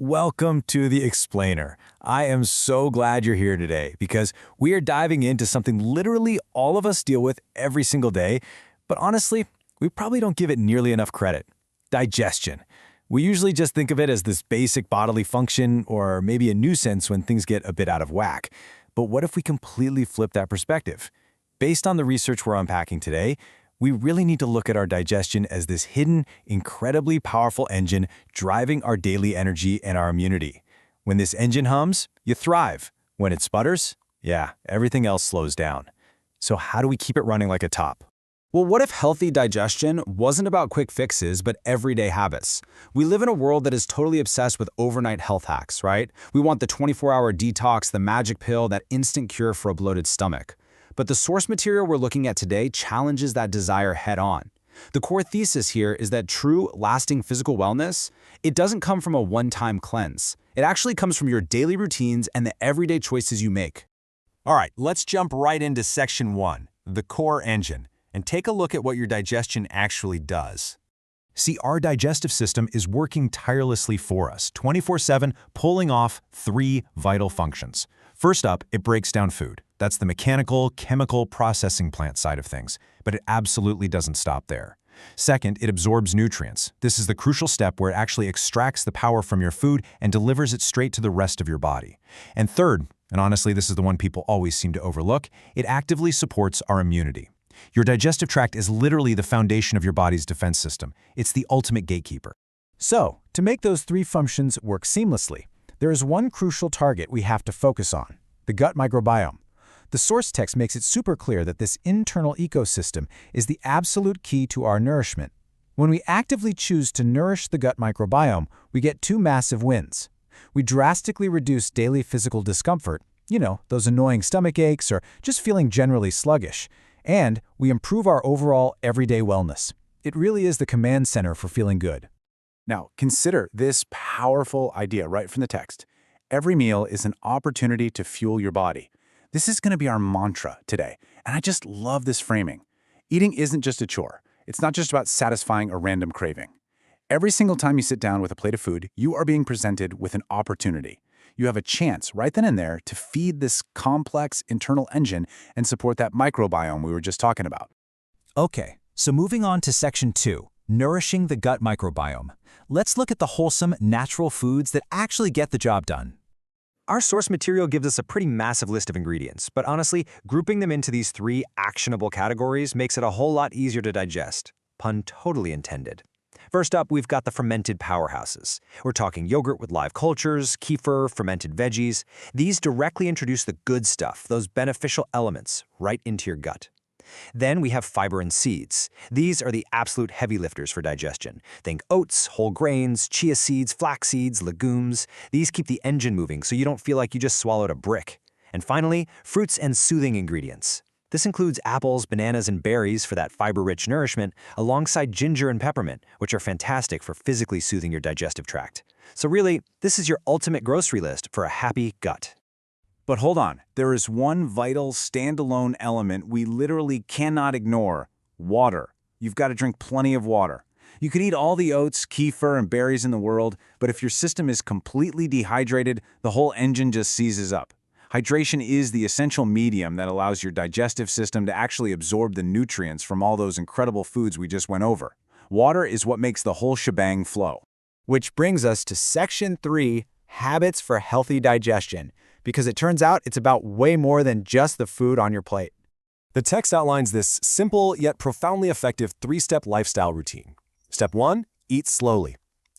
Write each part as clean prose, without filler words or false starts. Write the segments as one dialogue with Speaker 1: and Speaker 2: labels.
Speaker 1: Welcome to The Explainer. I am so glad you're here today because we are diving into something literally all of us deal with every single day, but honestly, we probably don't give it nearly enough credit. Digestion. We usually just think of it as this basic bodily function or maybe a nuisance when things get a bit out of whack. But what if we completely flip that perspective? Based on the research we're unpacking today, we really need to look at our digestion as this hidden, incredibly powerful engine driving our daily energy and our immunity. When this engine hums, you thrive. When it sputters, yeah, everything else slows down. So how do we keep it running like a top?
Speaker 2: Well, what if healthy digestion wasn't about quick fixes, but everyday habits? We live in a world that is totally obsessed with overnight health hacks, right? We want the 24-hour detox, the magic pill, that instant cure for a bloated stomach. But the source material we're looking at today challenges that desire head-on. The core thesis here is that true, lasting physical wellness, it doesn't come from a one-time cleanse. It actually comes from your daily routines and the everyday choices you make.
Speaker 1: All right, let's jump right into section 1, the core engine, and take a look at what your digestion actually does. See, our digestive system is working tirelessly for us, 24/7, pulling off 3 vital functions. First up, it breaks down food. That's the mechanical, chemical processing plant side of things, but it absolutely doesn't stop there. Second, it absorbs nutrients. This is the crucial step where it actually extracts the power from your food and delivers it straight to the rest of your body. And third, and honestly this is the one people always seem to overlook, it actively supports our immunity. Your digestive tract is literally the foundation of your body's defense system. It's the ultimate gatekeeper.
Speaker 3: So, to make those 3 functions work seamlessly, there is one crucial target we have to focus on: the gut microbiome. The source text makes it super clear that this internal ecosystem is the absolute key to our nourishment. When we actively choose to nourish the gut microbiome, we get 2 massive wins. We drastically reduce daily physical discomfort, those annoying stomach aches or just feeling generally sluggish, and we improve our overall everyday wellness. It really is the command center for feeling good.
Speaker 4: Now, consider this powerful idea right from the text. Every meal is an opportunity to fuel your body. This is going to be our mantra today, and I just love this framing. Eating isn't just a chore. It's not just about satisfying a random craving. Every single time you sit down with a plate of food, you are being presented with an opportunity. You have a chance right then and there to feed this complex internal engine and support that microbiome we were just talking about.
Speaker 3: Okay, so moving on to section 2, nourishing the gut microbiome. Let's look at the wholesome, natural foods that actually get the job done.
Speaker 5: Our source material gives us a pretty massive list of ingredients, but honestly, grouping them into these 3 actionable categories makes it a whole lot easier to digest. Pun totally intended. First up, we've got the fermented powerhouses. We're talking yogurt with live cultures, kefir, fermented veggies. These directly introduce the good stuff, those beneficial elements, right into your gut. Then we have fiber and seeds. These are the absolute heavy lifters for digestion. Think oats, whole grains, chia seeds, flax seeds, legumes. These keep the engine moving so you don't feel like you just swallowed a brick. And finally, fruits and soothing ingredients. This includes apples, bananas, and berries for that fiber-rich nourishment, alongside ginger and peppermint, which are fantastic for physically soothing your digestive tract. So really, this is your ultimate grocery list for a happy gut.
Speaker 4: But hold on, there is one vital standalone element we literally cannot ignore: water. You've got to drink plenty of water. You could eat all the oats, kefir, and berries in the world, but if your system is completely dehydrated, the whole engine just seizes up. Hydration is the essential medium that allows your digestive system to actually absorb the nutrients from all those incredible foods we just went over. Water is what makes the whole shebang flow.
Speaker 3: Which brings us to section 3, habits for healthy digestion, because it turns out it's about way more than just the food on your plate.
Speaker 6: The text outlines this simple yet profoundly effective 3-step lifestyle routine. Step 1, eat slowly.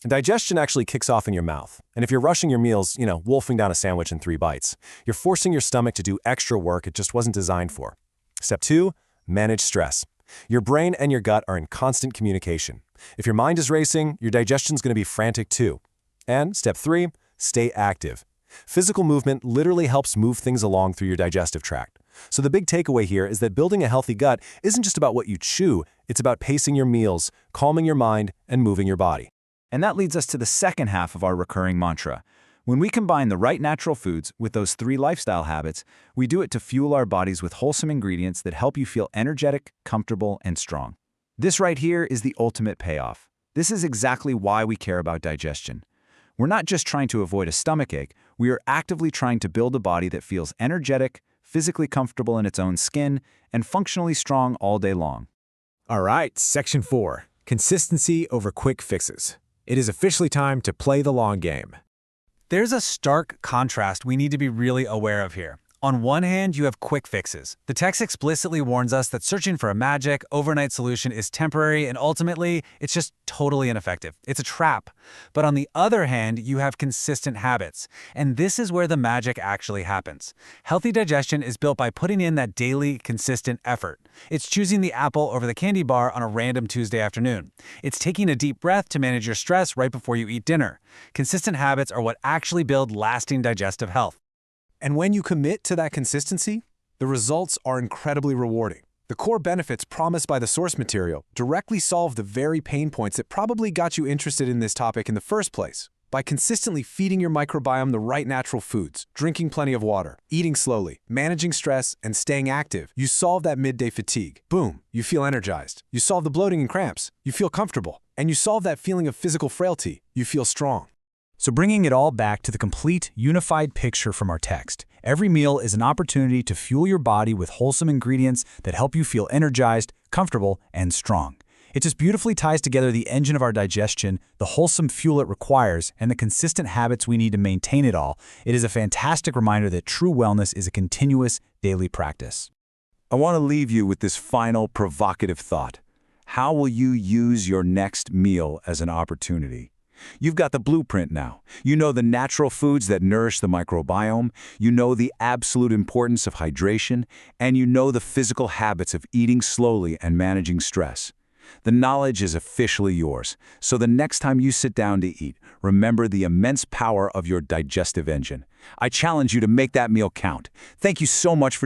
Speaker 6: Digestion actually kicks off in your mouth. And if you're rushing your meals, wolfing down a sandwich in 3 bites, you're forcing your stomach to do extra work it just wasn't designed for. Step 2, manage stress. Your brain and your gut are in constant communication. If your mind is racing, your digestion's going to be frantic too. And step 3, stay active. Physical movement literally helps move things along through your digestive tract. So the big takeaway here is that building a healthy gut isn't just about what you chew, it's about pacing your meals, calming your mind, and moving your body.
Speaker 2: And that leads us to the second half of our recurring mantra. When we combine the right natural foods with those 3 lifestyle habits, we do it to fuel our bodies with wholesome ingredients that help you feel energetic, comfortable, and strong. This right here is the ultimate payoff. This is exactly why we care about digestion.
Speaker 4: We're not just trying to avoid a stomachache, we are actively trying to build a body that feels energetic, physically comfortable in its own skin, and functionally strong all day long.
Speaker 3: All right, Section 4. Consistency over quick fixes. It is officially time to play the long game.
Speaker 2: There's a stark contrast we need to be really aware of here. On one hand, you have quick fixes. The text explicitly warns us that searching for a magic, overnight solution is temporary and ultimately, it's just totally ineffective. It's a trap. But on the other hand, you have consistent habits. And this is where the magic actually happens. Healthy digestion is built by putting in that daily, consistent effort. It's choosing the apple over the candy bar on a random Tuesday afternoon. It's taking a deep breath to manage your stress right before you eat dinner. Consistent habits are what actually build lasting digestive health.
Speaker 6: And when you commit to that consistency, the results are incredibly rewarding. The core benefits promised by the source material directly solve the very pain points that probably got you interested in this topic in the first place. By consistently feeding your microbiome the right natural foods, drinking plenty of water, eating slowly, managing stress, and staying active, you solve that midday fatigue. Boom, you feel energized. You solve the bloating and cramps. You feel comfortable. And you solve that feeling of physical frailty. You feel strong.
Speaker 3: So bringing it all back to the complete, unified picture from our text, every meal is an opportunity to fuel your body with wholesome ingredients that help you feel energized, comfortable, and strong. It just beautifully ties together the engine of our digestion, the wholesome fuel it requires, and the consistent habits we need to maintain it all. It is a fantastic reminder that true wellness is a continuous, daily practice.
Speaker 4: I want to leave you with this final provocative thought. How will you use your next meal as an opportunity? You've got the blueprint now. You know the natural foods that nourish the microbiome, you know the absolute importance of hydration, and you know the physical habits of eating slowly and managing stress. The knowledge is officially yours, so the next time you sit down to eat, remember the immense power of your digestive engine. I challenge you to make that meal count. Thank you so much for